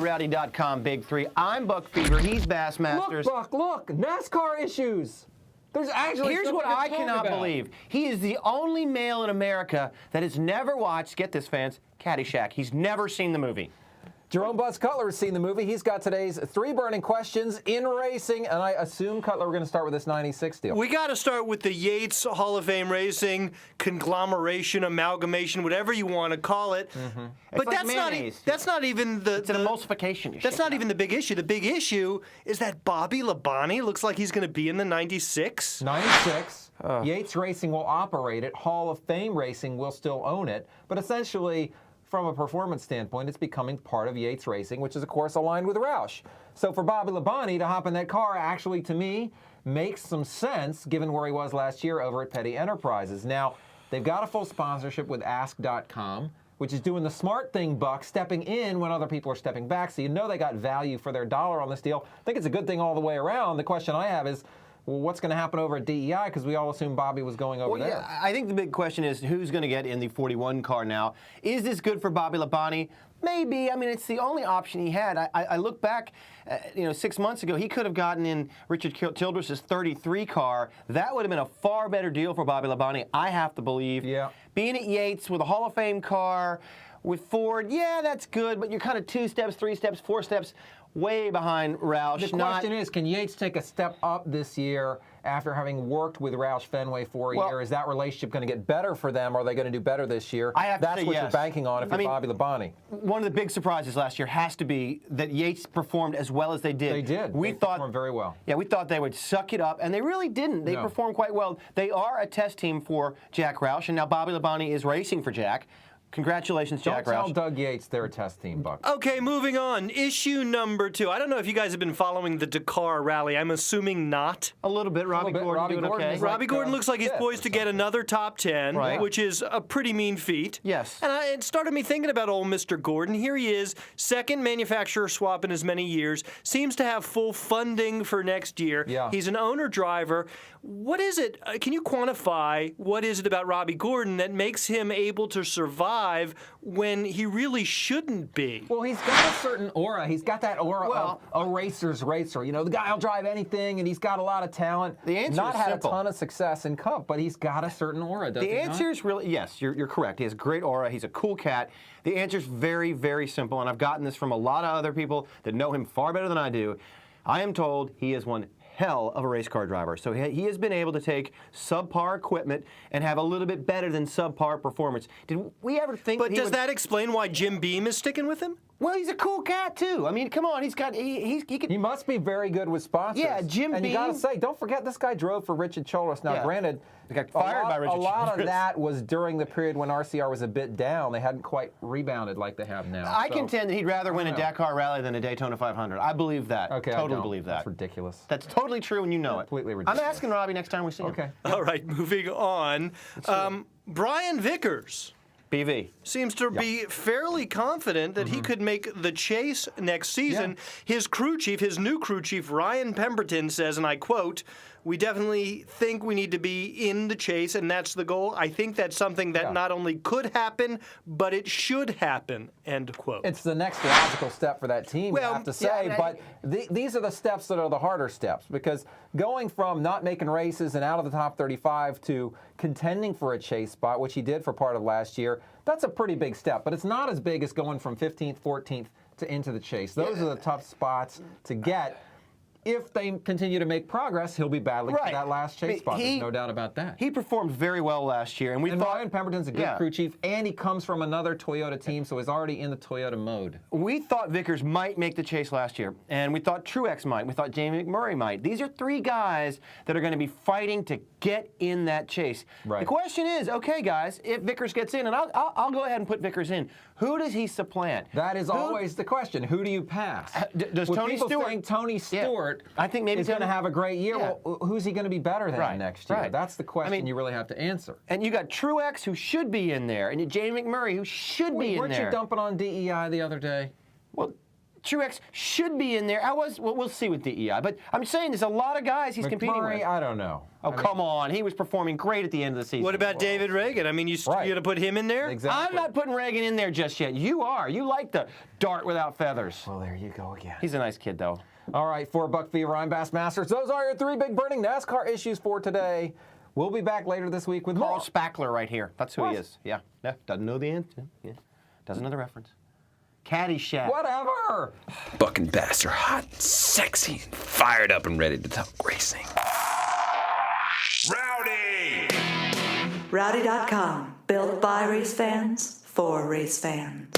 Rowdy.com Big Three. I'm Buck Fever. He's Bassmasters. Look, Buck, look. NASCAR issues. There's actually Here's what I cannot believe. He is the only male in America that has never watched, get this, fans, Caddyshack. He's never seen the movie. Jerome Buzz Cutler has seen the movie. He's got today's 3 burning questions in racing, and I assume, Cutler, we're going to start with this 96 deal. We got to start with the Yates Hall of Fame Racing conglomeration, amalgamation, whatever you want to call it. Mm-hmm. But like that's not even the... It's an emulsification. That's not even the big issue. The big issue is that Bobby Labonte looks like he's going to be in the 96. 96. Yates Racing will operate it. Hall of Fame Racing will still own it. But essentially, from a performance standpoint, it's becoming part of Yates Racing, which is, of course, aligned with Roush. So for Bobby Labonte to hop in that car, actually, to me, makes some sense, given where he was last year over at Petty Enterprises. Now, they've got a full sponsorship with Ask.com, which is doing the smart thing, Buck, stepping in when other people are stepping back. So you know they got value for their dollar on this deal. I think it's a good thing all the way around. The question I have is, well, what's going to happen over at DEI? Because we all assume Bobby was going over there. Yeah, I think the big question is who's going to get in the 41 car now. Is this good for Bobby Labonte? Maybe. I mean, it's the only option he had. I look back, 6 months ago, he could have gotten in Richard Childress's 33 car. That would have been a far better deal for Bobby Labonte, I have to believe. Yeah. Being at Yates with a Hall of Fame car, with Ford, yeah, that's good, but you're kind of 2 steps, 3 steps, 4 steps way behind Roush. The question is, can Yates take a step up this year after having worked with Roush Fenway for a year? Is that relationship going to get better for them? Or are they going to do better this year? That's what you're banking on if you're Bobby Labonte. One of the big surprises last year has to be that Yates performed as well as they did. They did. They performed very well. Yeah, we thought they would suck it up, and they really didn't. They performed quite well. They are a test team for Jack Roush, and now Bobby Labonte is racing for Jack. Congratulations, Jack Roush. Don't tell Doug Yates they're a test team, Buck. Okay, moving on. Issue number 2. I don't know if you guys have been following the Dakar rally. I'm assuming not. A little bit. Robbie Gordon doing okay. Robbie Gordon looks like he's poised to get another top 10, which is a pretty mean feat. Yes. And it started me thinking about old Mr. Gordon. Here he is, second manufacturer swap in as many years, seems to have full funding for next year. Yeah. He's an owner-driver. What is it? Can you quantify what is it about Robbie Gordon that makes him able to survive when he really shouldn't be? Well, he's got a certain aura. He's got that aura of a racer's racer. You know, the guy will drive anything, and he's got a lot of talent. The answer Not is had simple. a ton of success in Cup, but he's got a certain aura, doesn't he? The answer is really, yes, you're correct. He has great aura. He's a cool cat. The answer is very, very simple, and I've gotten this from a lot of other people that know him far better than I do. I am told he is one hell of a race car driver. So he has been able to take subpar equipment and have a little bit better than subpar performance. Did we ever think But does that explain why Jim Beam is sticking with him? Well, he's a cool cat, too. I mean, come on. He can... He must be very good with sponsors. Yeah, Jim Beam. And you got to say, don't forget this guy drove for Richard Childress. Now, granted, he got fired by Richard a lot Childress. of that was during the period when RCR was a bit down. They hadn't quite rebounded like they have now. I contend that he'd rather win a Dakar rally than a Daytona 500. I believe that. Okay, totally believe that. That's ridiculous. That's totally true, and you know it. Completely ridiculous. I'm asking Robbie next time we see him. Okay. All right, moving on. Brian Vickers BV. seems to be fairly confident that he could make the chase next season. His crew chief, his new crew chief, Ryan Pemberton, says, and I quote, "We definitely think we need to be in the chase, and that's the goal. I think that's something that not only could happen, but it should happen," end quote. It's the next logical step for that team, you have to say, but these are the steps that are the harder steps, because going from not making races and out of the top 35 to contending for a chase spot, which he did for part of last year, that's a pretty big step, but it's not as big as going from 15th, 14th to into the chase. Those are the tough spots to get. If they continue to make progress, he'll be battling for that last chase spot. There's no doubt about that. He performed very well last year, and we thought Ryan Pemberton's a good crew chief, and he comes from another Toyota team, so he's already in the Toyota mode. We thought Vickers might make the chase last year, and we thought Truex might. We thought Jamie McMurray might. These are 3 guys that are going to be fighting to get in that chase. Right. The question is, okay, guys, if Vickers gets in, and I'll go ahead and put Vickers in, who does he supplant? That is always the question. Who do you pass? Does With Tony people Stewart? saying Tony Stewart, I think maybe is going to have a great year. Yeah. Well, who's he going to be better than next year? Right. That's the question you really have to answer. And you got Truex, who should be in there, and Jamie McMurray, who should be in there. Weren't you dumping on DEI the other day? Well, Truex should be in there. We'll see with DEI, but I'm saying there's a lot of guys he's competing McMurray, with. I don't know. Oh, come on. He was performing great at the end of the season. What about David Reagan? I mean, you Right. going to put him in there? Exactly. I'm not putting Reagan in there just yet. You are. You like the dart without feathers. Well, there you go again. He's a nice kid, though. All right, for Buck V. Ryan Bassmasters, those are your 3 big burning NASCAR issues for today. We'll be back later this week with Carl more. Spackler right here. That's who he What? is. Yeah. Doesn't know the answer. Yeah. Doesn't know the reference. Caddyshack. Whatever. Buck and Bass are hot, sexy, and fired up and ready to talk racing. Rowdy.com, built by race fans for race fans.